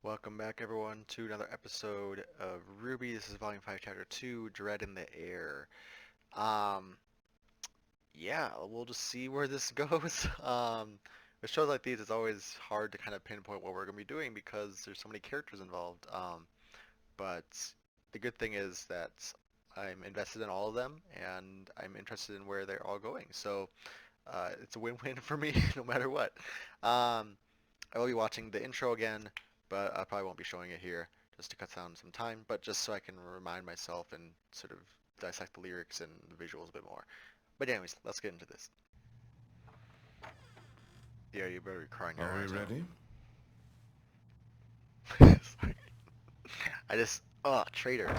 Welcome back, everyone, to another episode of RWBY. This is Volume 5, Chapter 2, Dread in the Air. Um, yeah, we'll just see where this goes. With shows like these, it's always hard to kind of pinpoint what we're going to be doing because there's so many characters involved. But the good thing is that I'm invested in all of them, and I'm interested in where they're all going. So, it's a win-win for me, no matter what. I will be watching the intro again, but I probably won't be showing it here just to cut down some time, but just so I can remind myself and sort of dissect the lyrics and the visuals a bit more. But anyways, let's get into this. Yeah, you better be crying your Are eyes we out. ready? Sorry. Traitors.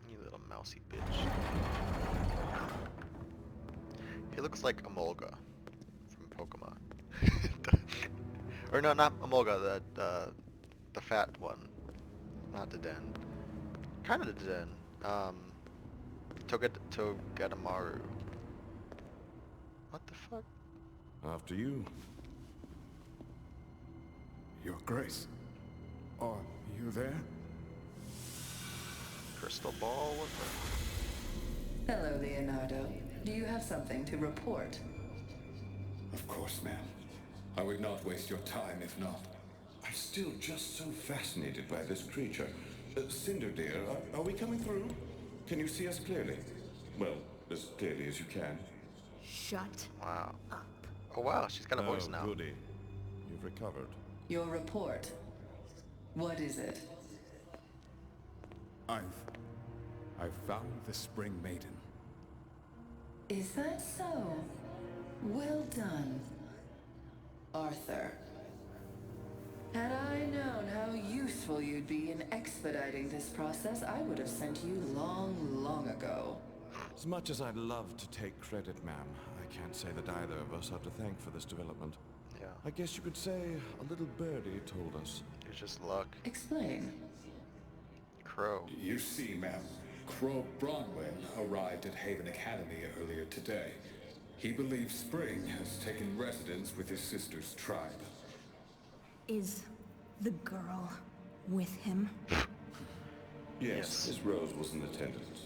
You little mousy bitch. He looks like Amolga from Pokemon. Or no, not Amolga, the fat one. Not the Den. Kind of the Den. Togedemaru. What the fuck? After you. Your Grace, are you there? Crystal ball? What the? Hello, Leonardo. Do you have something to report? Of course, ma'am. I would not waste your time if not. I'm still just so fascinated by this creature. Cinder dear, are we coming through? Can you see us clearly? Well, as clearly as you can. Shut Wow. up. Oh wow, she's got a voice now. Goody. You've recovered. Your report. What is it? I've found the Spring Maiden. Is that so? Well done, Arthur. Had I known how useful you'd be in expediting this process, I would have sent you long ago. As much as I'd love to take credit, ma'am, I can't say that either of us are to thank for this development. Yeah, I guess you could say a little birdie told us. it's just luck. Explain. Crow. You see, ma'am, Crow Bronwyn arrived at Haven Academy earlier today. He believes Spring has taken residence with his sister's tribe. Is the girl with him? Yes. Miss Rose was in attendance.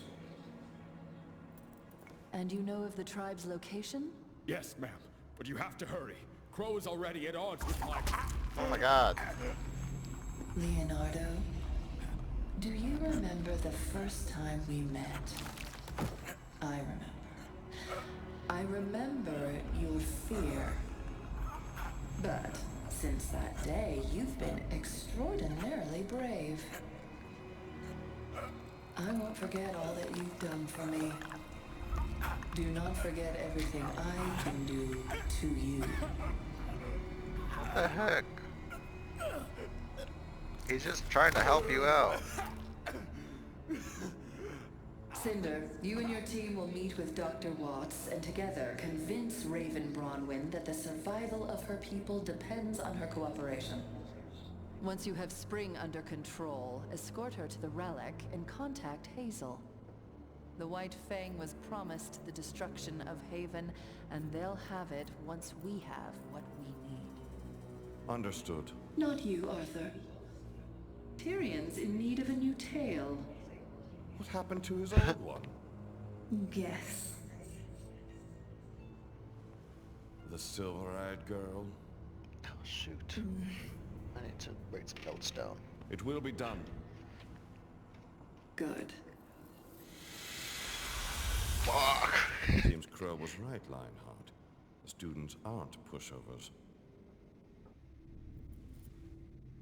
And you know of the tribe's location? Yes, ma'am, but you have to hurry. Crow is already at odds with my... Oh my god. Leonardo, do you remember the first time we met? I remember. I remember your fear. But since that day, you've been extraordinarily brave. I won't forget all that you've done for me. Do not forget everything I can do to you. What the heck? He's just trying to help you out. Cinder, you and your team will meet with Dr. Watts and together convince Raven Bronwyn that the survival of her people depends on her cooperation. Once you have Spring under control, escort her to the relic and contact Hazel. The White Fang was promised the destruction of Haven, and they'll have it once we have what we need. Understood. Not you, Arthur. Tyrion's in need of a new tale. What happened to his old one? Guess. The silver-eyed girl? Oh shoot. I need to write some notes down. It will be done. Good. Fuck. Seems Crow was right, Lionheart. The students aren't pushovers.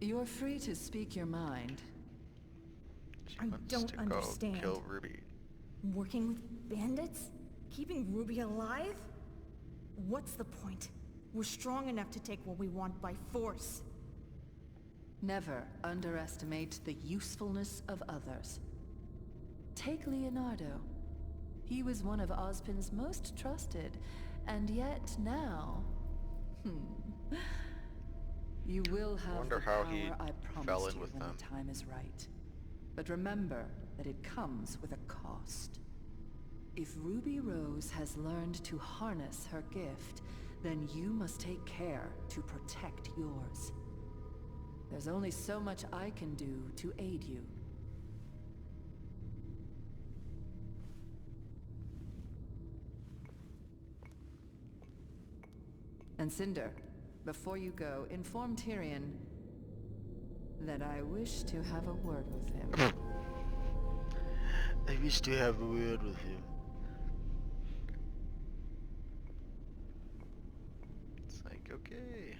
You're free to speak your mind. She I wants don't to go understand. kill Ruby. Working with bandits? Keeping Ruby alive? What's the point? We're strong enough to take what we want by force. Never underestimate the usefulness of others. Take Leonardo. He was one of Ozpin's most trusted, and yet now... You will have Wonder the how power he I fell promised in you with when them. the time is right. But remember, that it comes with a cost. If Ruby Rose has learned to harness her gift, then you must take care to protect yours. There's only so much I can do to aid you. And Cinder, before you go, inform Tyrion that I wish to have a word with him. I wish to have a word with him. It's like, okay.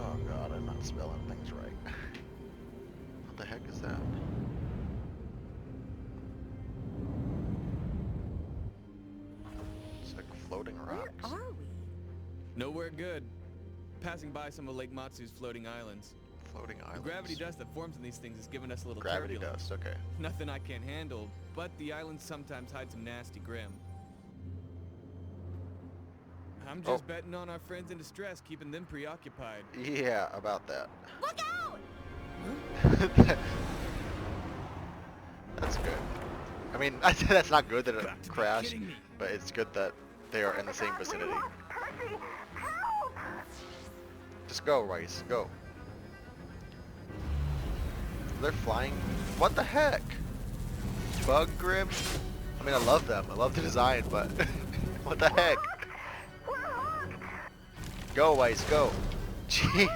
Oh god, I'm not spelling things right. What the heck is that? It's like floating rocks. Where are we? Nowhere good. Passing by some of Lake Matsu's floating islands. Floating The islands. gravity dust that forms in these things has given us a little Gravity turbulence. dust, okay. Nothing I can't handle, but the islands sometimes hide some nasty grim. I'm just betting on our friends in distress, keeping them preoccupied. Yeah, about that. Look out! That's good. I mean, I'd say that's not good that it Got to be crashed, kidding me. but it's good that they are in the same vicinity. Just go, Rice, go. They're flying. What the heck? Bug Grim? I mean, I love them. I love the design, but what the heck? Go, Weiss, go. Jeez.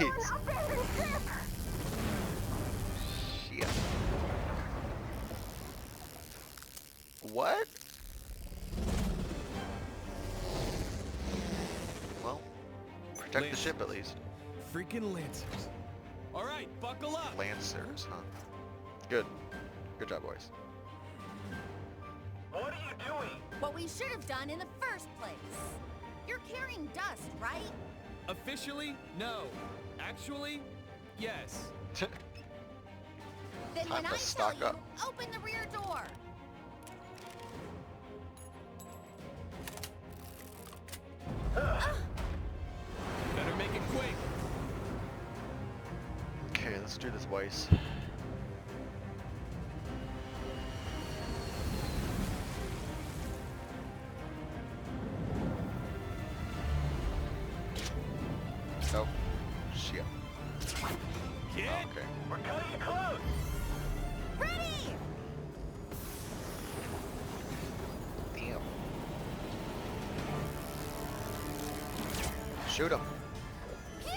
Shit. What? Well, protect the ship at least. Freaking Lancers. All right, buckle up. Lancers, huh? Good. Good job, boys. What are you doing? What we should have done in the first place. You're carrying dust, right? Officially, no. Actually, yes. Then Time when to I tell stock you, up. open the rear door. Better make it quick. Okay, let's do this, Weiss. Oh, shit. Kid, Okay. We're cutting it close. Ready! Damn. Shoot him. Yeah!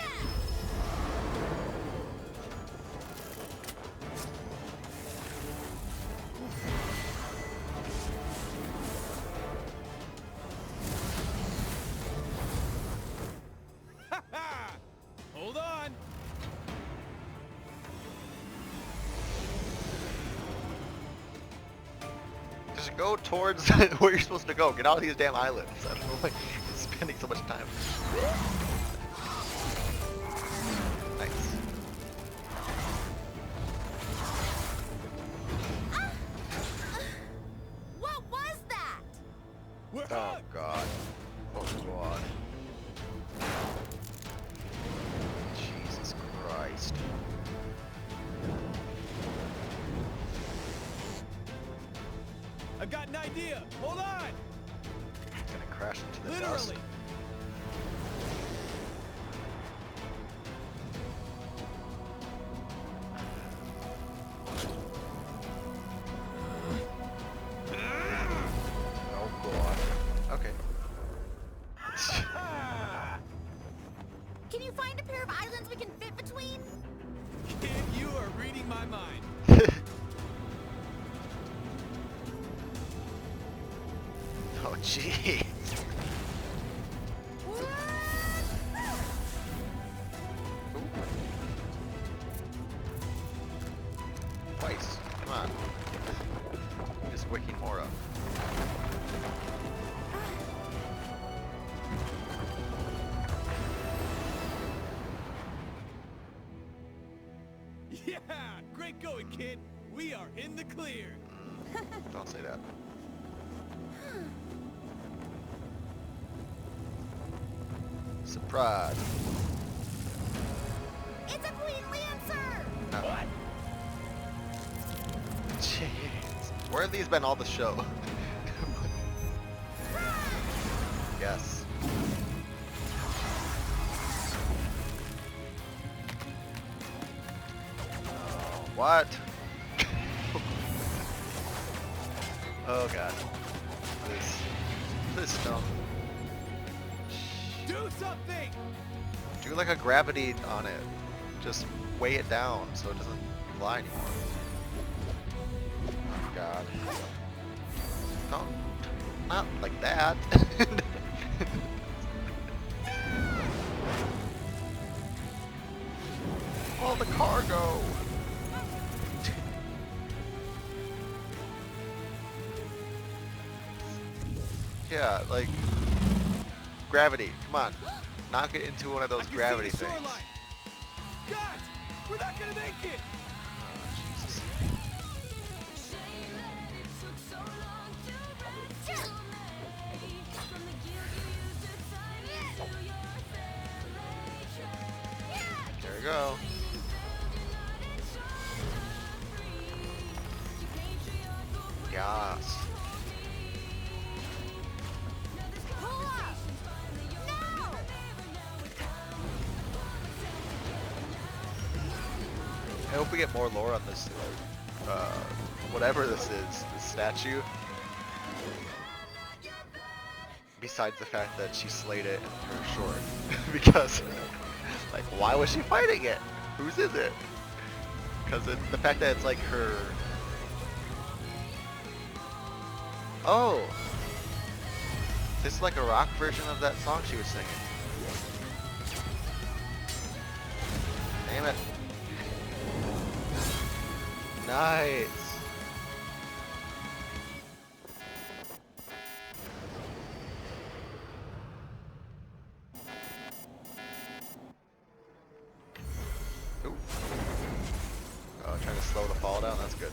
ha ha! Hold on. Just go towards where you're supposed to go. Get out of these damn islands. I don't know why you're spending so much time. Nice. What was that? We're Oh hooked. god. Oh god. Jesus Christ. I've got an idea. Hold on. It's gonna crash into the dust. Literally. Oh god. Okay. Can you find a pair of islands we can fit between? Kid, you are reading my mind. Oh jeez. Twice. Come on. Just waking more up. Yeah, great going, kid. We are in the clear. Don't say that. Surprise. It's a Queen Lancer! No. What? Jeez. Where have these been all the show? Yes. What? Oh god. Please don't. Do something! Do like a gravity on it. Just weigh it down so it doesn't fly anymore. Oh god. Don't. Not like that. All the cargo! Yeah, like gravity. Come on, knock it into one of those gravity things. God, we're not gonna make it. Oh, Jesus. There we go. Yes. Pull up! No! I hope we get more lore on this, whatever this is, this statue. Besides the fact that she slayed it in her short. Because, like, why was she fighting it? Whose is it? Because the fact that it's like her... Oh! This is like a rock version of that song she was singing. Damn it. Nice. Ooh. Oh, trying to slow the fall down, that's good.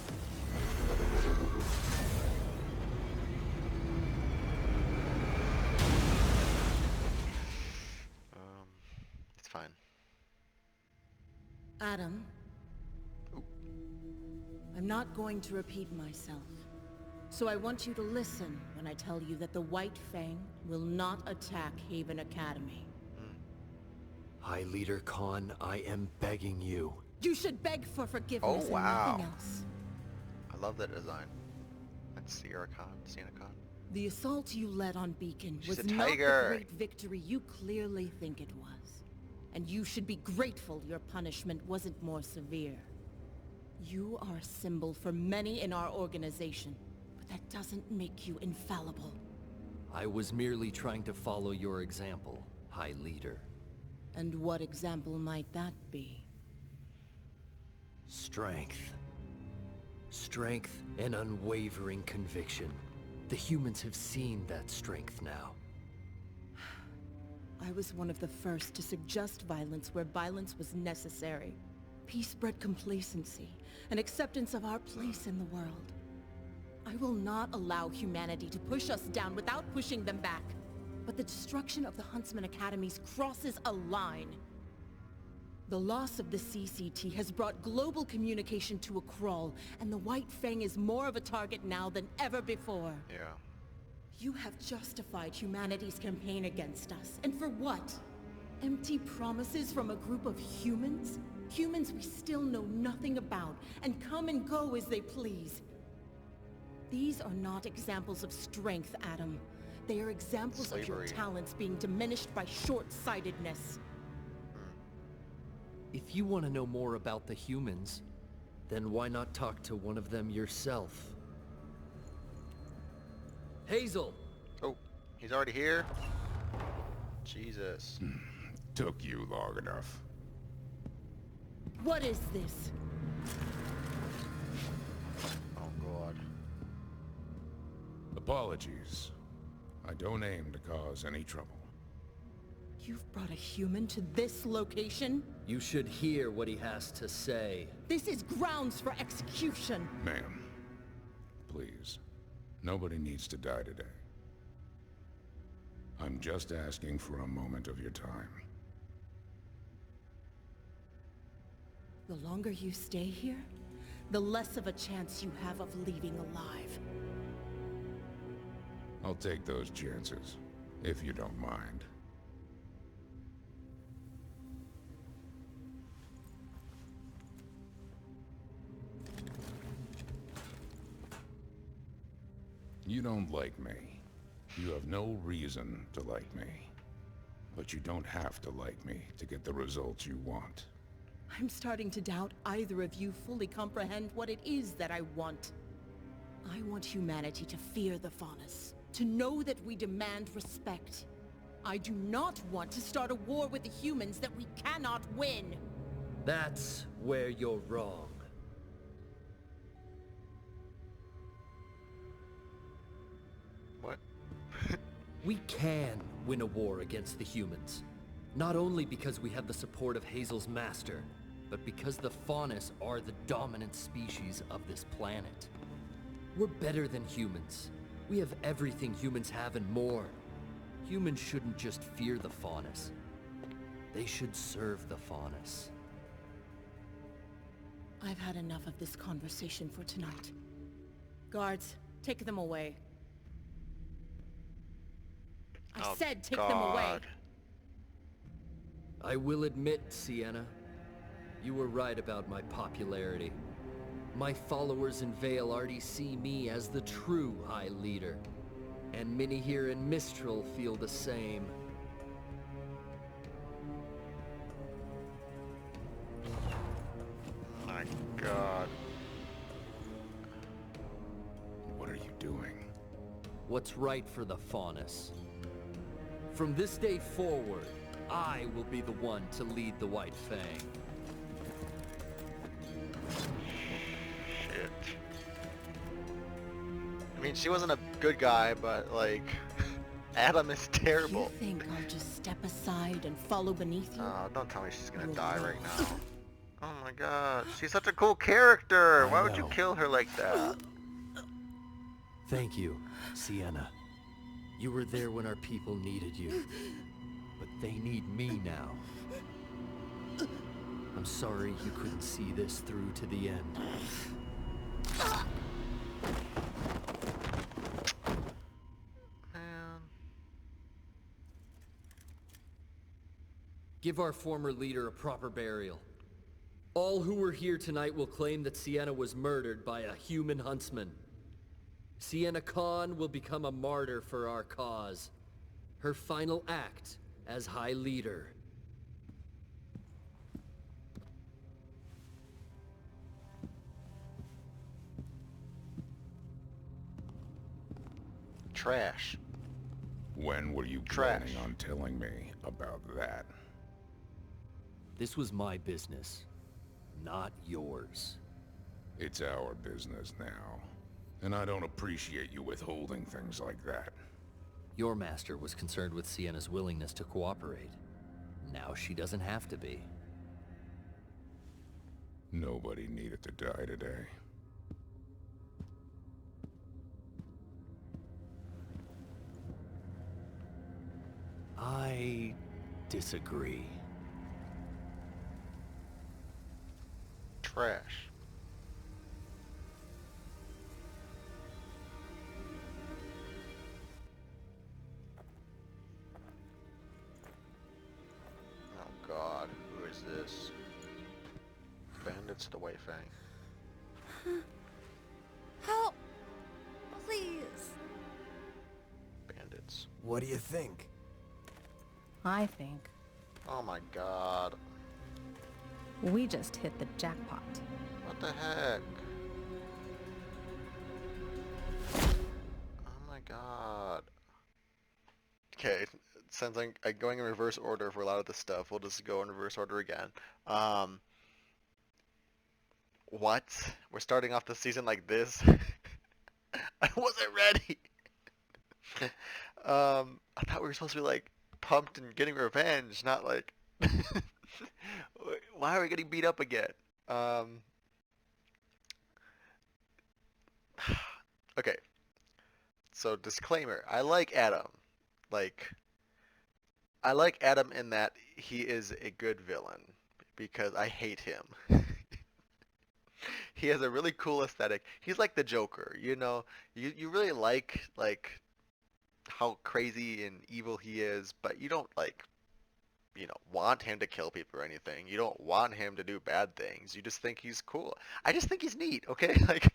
It's fine. Adam, Ooh. I'm not going to repeat myself. So I want you to listen when I tell you that the White Fang will not attack Haven Academy. High Leader Khan, I am begging you. You should beg for forgiveness Oh, wow. and nothing else. I love that design. That's Sierra Khan, Sienna Khan. The assault you led on Beacon She's was a not the tiger. great victory you clearly think it was. And you should be grateful your punishment wasn't more severe. You are a symbol for many in our organization, but that doesn't make you infallible. I was merely trying to follow your example, High Leader. And what example might that be? Strength. Strength and unwavering conviction. The humans have seen that strength now. I was one of the first to suggest violence where violence was necessary. Peace bred complacency, and acceptance of our place in the world. I will not allow humanity to push us down without pushing them back. But the destruction of the Huntsman Academies crosses a line. The loss of the CCT has brought global communication to a crawl, and the White Fang is more of a target now than ever before. Yeah. You have justified humanity's campaign against us, and for what? Empty promises from a group of humans? Humans we still know nothing about, and come and go as they please. These are not examples of strength, Adam. They are examples of your Slavery. talents being diminished by short-sightedness. If you want to know more about the humans, then why not talk to one of them yourself? Hazel! Oh, he's already here? Jesus. Took you long enough. What is this? Oh god. Apologies. I don't aim to cause any trouble. You've brought a human to this location? You should hear what he has to say. This is grounds for execution. Ma'am, please. Nobody needs to die today. I'm just asking for a moment of your time. The longer you stay here, the less of a chance you have of leaving alive. I'll take those chances, if you don't mind. You don't like me. You have no reason to like me. But you don't have to like me to get the results you want. I'm starting to doubt either of you fully comprehend what it is that I want. I want humanity to fear the Faunus, to know that we demand respect. I do not want to start a war with the humans that we cannot win. That's where you're wrong. What? We can win a war against the humans. Not only because we have the support of Hazel's master, but because the Faunus are the dominant species of this planet. We're better than humans. We have everything humans have and more. Humans shouldn't just fear the Faunus. They should serve the Faunus. I've had enough of this conversation for tonight. Guards, take them away. I said take them away. I will admit, Sienna, you were right about my popularity. My followers in Vale already see me as the true High Leader, and many here in Mistral feel the same. My God. What are you doing? What's right for the Faunus. From this day forward, I will be the one to lead the White Fang. Shit. I mean, she wasn't a good guy, but like, Adam is terrible. You think I'll just step aside and follow beneath you? Don't tell me she's gonna die right now. Oh my God, she's such a cool character. Why would you kill her like that? Thank you, Sienna. You were there when our people needed you. But they need me now. I'm sorry you couldn't see this through to the end. Man. Give our former leader a proper burial. All who were here tonight will claim that Sienna was murdered by a human huntsman. Sienna Khan will become a martyr for our cause. Her final act as High Leader. Trash. When were you Trash. planning on telling me about that? This was my business, not yours. It's our business now. And I don't appreciate you withholding things like that. Your master was concerned with Sienna's willingness to cooperate. Now she doesn't have to be. Nobody needed to die today. I disagree. Trash. Oh God, who is this? Bandits, the White Fang. Help! Please! Bandits. What do you think? I think Oh my God. we just hit the jackpot. What the heck? Oh my God. Okay, since I'm going in reverse order for a lot of this stuff, we'll just go in reverse order again. What? We're starting off the season like this? I wasn't ready. I thought we were supposed to be like pumped and getting revenge, not like why are we getting beat up again? Okay, so disclaimer, I like Adam. Like, I like Adam in that he is a good villain because I hate him. He has a really cool aesthetic. He's like the Joker, you know. You really like how crazy and evil he is, but you don't like, want him to kill people or anything. You don't want him to do bad things. You just think he's cool. I just think he's neat, okay? Like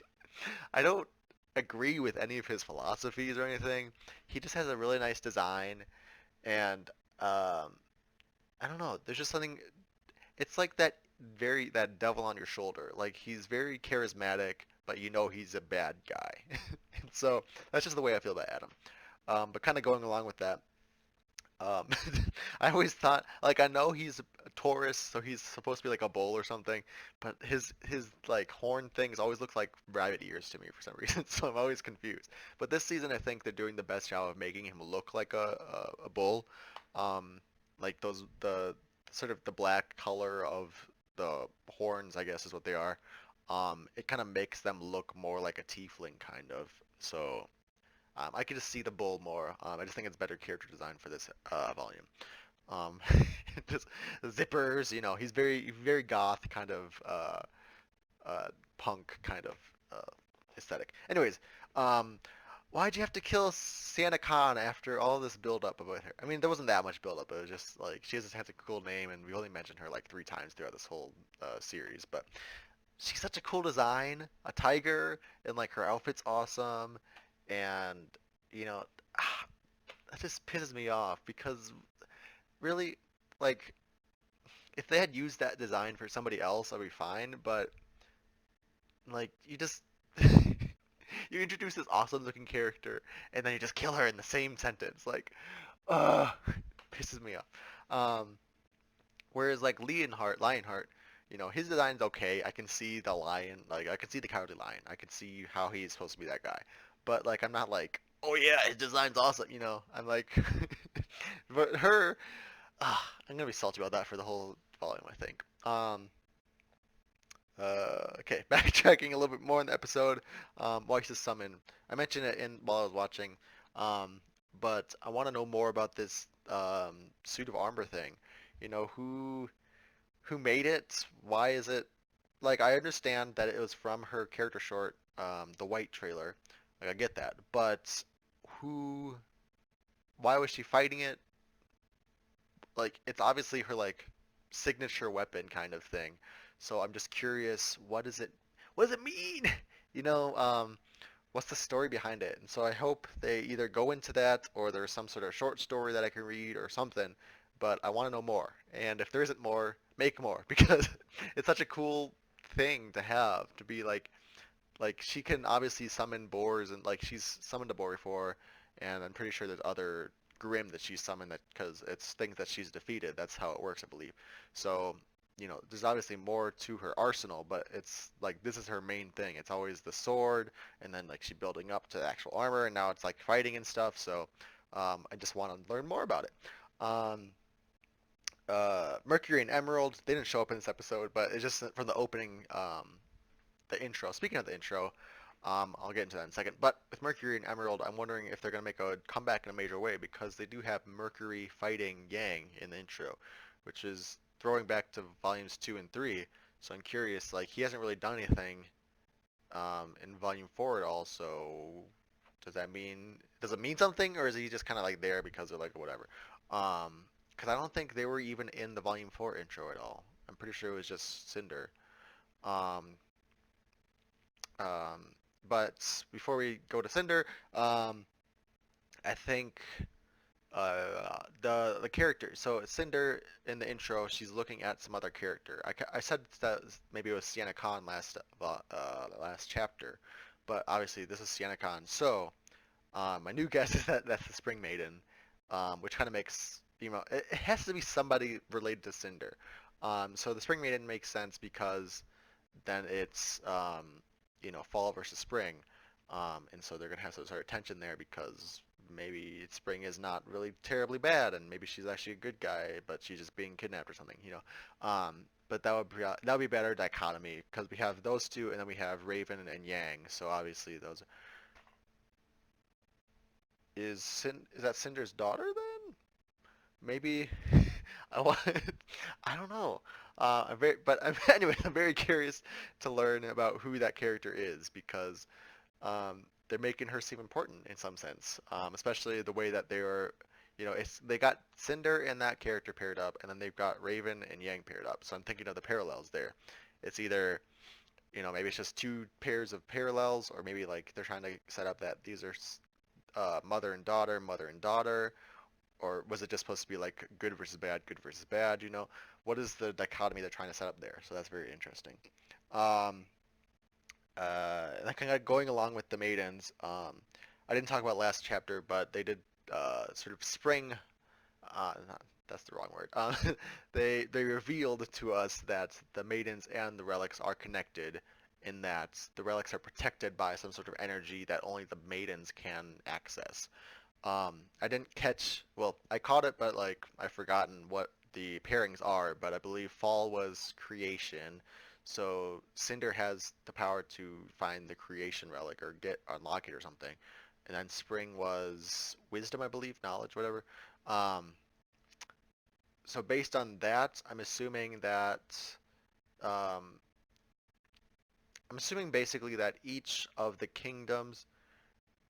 I don't agree with any of his philosophies or anything. He just has a really nice design and I don't know, there's just something. It's like that devil on your shoulder. Like he's very charismatic, but you know he's a bad guy. And so that's just the way I feel about Adam. But kind of going along with that, um, I always thought, like, I know he's a Taurus, so he's supposed to be like a bull or something, but his like horn things always look like rabbit ears to me for some reason, so I'm always confused. But this season, I think they're doing the best job of making him look like a bull, um, like the sort of the black color of the horns, I guess is what they are. It kind of makes them look more like a tiefling kind of. So I could just see the bull more. I just think it's better character design for this volume. Um, just zippers, he's very goth kind of punk kind of aesthetic. Anyways, um, why'd you have to kill Santa Khan after all this build up about her? I mean, there wasn't that much build up. It was just like she just has a cool name, and we only mentioned her like 3 times throughout this whole series. But she's such a cool design, a tiger, and like her outfit's awesome, and you know, that just pisses me off because really, like, if they had used that design for somebody else, I'd be fine. But like, you just you introduce this awesome looking character, and then you just kill her in the same sentence. Like, ugh, pisses me off. Um, Whereas like Lionheart, his design's okay. I can see the lion, like I can see the cowardly lion. I can see how he's supposed to be that guy. But like I'm not like, oh yeah, his design's awesome. I'm like, but her, I'm gonna be salty about that for the whole volume, I think. Okay, backtracking a little bit more in the episode. Why she's summon. I mentioned it in while I was watching, um, but I want to know more about this suit of armor thing. Who made it? Why is it like I understand that it was from her character short, the White trailer. Like I get that, but who? Why was she fighting it? Like it's obviously her like signature weapon kind of thing. So I'm just curious, what does it mean? You know, what's the story behind it? And so I hope they either go into that or there's some sort of short story that I can read or something. But I want to know more. And if there isn't more, make more because it's such a cool thing to have to be like she can obviously summon boars and like she's summoned a boar before, and I'm pretty sure there's other Grim that she's summoned that because it's things that she's defeated. That's how it works, I believe. So there's obviously more to her arsenal, but it's like this is her main thing. It's always the sword, and then like she's building up to actual armor, and now it's like fighting and stuff. So I just want to learn more about it. Um, Mercury and Emerald, they didn't show up in this episode, but it's just from the opening the intro. Speaking of the intro, I'll get into that in a second. But with Mercury and Emerald, I'm wondering if they're going to make a comeback in a major way because they do have Mercury fighting Yang in the intro, which is throwing back to volumes 2 and 3. So I'm curious, like he hasn't really done anything in volume 4 at all. So does it mean something, or is he just kind of like there because they're like whatever? Because I don't think they were even in the volume 4 intro at all. I'm pretty sure it was just Cinder. Um, Um, but before we go to Cinder, I think the character. So Cinder in the intro, she's looking at some other character. I said that maybe it was Sienna Khan last chapter, but obviously this is Sienna Khan. So my new guess is that that's the Spring Maiden, which kind of makes it has to be somebody related to Cinder. So the Spring Maiden makes sense because then it's fall versus spring, and so they're gonna have some sort of tension there because maybe spring is not really terribly bad, and maybe she's actually a good guy, but she's just being kidnapped or something. But that would be better dichotomy because we have those two, and then we have Raven and Yang. So obviously those. is that Cinder's daughter then? Maybe I want. I don't know. Anyway, I'm very curious to learn about who that character is because they're making her seem important in some sense, especially the way that they are. They got Cinder and that character paired up, and then they've got Raven and Yang paired up. So I'm thinking of the parallels there. It's either, maybe it's just two pairs of parallels, or maybe like they're trying to set up that these are mother and daughter, or was it just supposed to be like good versus bad, good versus bad? What is the dichotomy they're trying to set up there? So that's very interesting. Um, and kind of going along with the maidens, I didn't talk about last chapter, but they did sort of spring. Not, that's the wrong word. They revealed to us that the maidens and the relics are connected, in that the relics are protected by some sort of energy that only the maidens can access. I didn't catch, well, I caught it, but like I've forgotten what the pairings are, but I believe Fall was creation. So Cinder has the power to find the creation relic or unlock it or something. And then Spring was wisdom, I believe, knowledge, whatever. Um, so based on that, um, I'm assuming basically that each of the kingdoms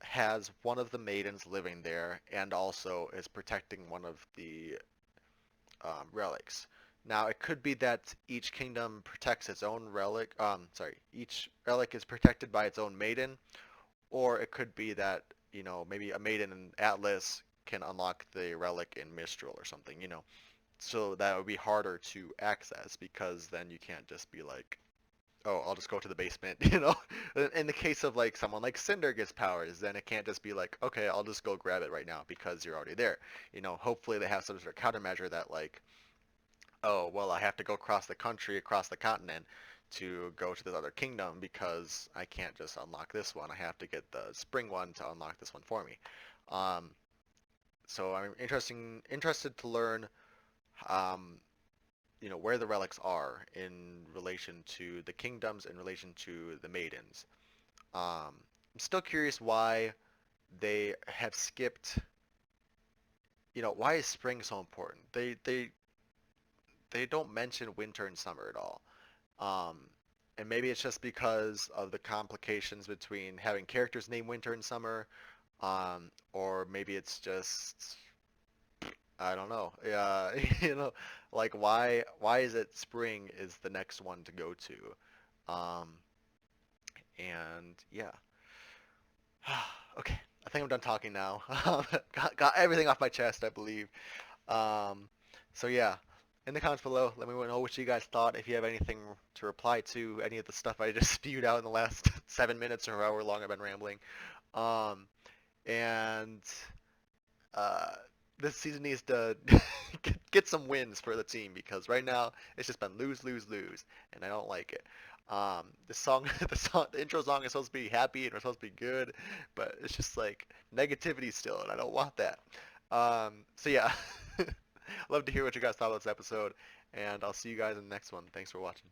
has one of the maidens living there and also is protecting one of the relics. Now, it could be that each kingdom protects its own relic. Each relic is protected by its own maiden, or it could be that, maybe a maiden in Atlas can unlock the relic in Mistral or something, So that would be harder to access because then you can't just be like, oh, I'll just go to the basement, In the case of like someone like Cinder gets powers, then it can't just be like, okay, I'll just go grab it right now because you're already there. Hopefully they have some sort of countermeasure that like, oh, well, I have to go across the country, across the continent to go to this other kingdom because I can't just unlock this one. I have to get the spring one to unlock this one for me. Um, so I'm interested to learn, um, where the relics are in relation to the kingdoms, in relation to the maidens. I'm still curious why they have skipped. Why is spring so important? They don't mention winter and summer at all. Um, and maybe it's just because of the complications between having characters named Winter and Summer, or maybe it's just I don't know. Yeah, like why is it spring is the next one to go to, and yeah. Okay, I think I'm done talking now. Got everything off my chest, I believe. Um, so yeah, in the comments below, let me know what you guys thought. If you have anything to reply to, any of the stuff I just spewed out in the last 7 minutes or however long I've been rambling. Um, and uh, this season needs to get some wins for the team because right now it's just been lose, lose, lose, and I don't like it. The song, the intro song is supposed to be happy and we're supposed to be good, but it's just like negativity still, and I don't want that. So yeah, love to hear what you guys thought of this episode, and I'll see you guys in the next one. Thanks for watching.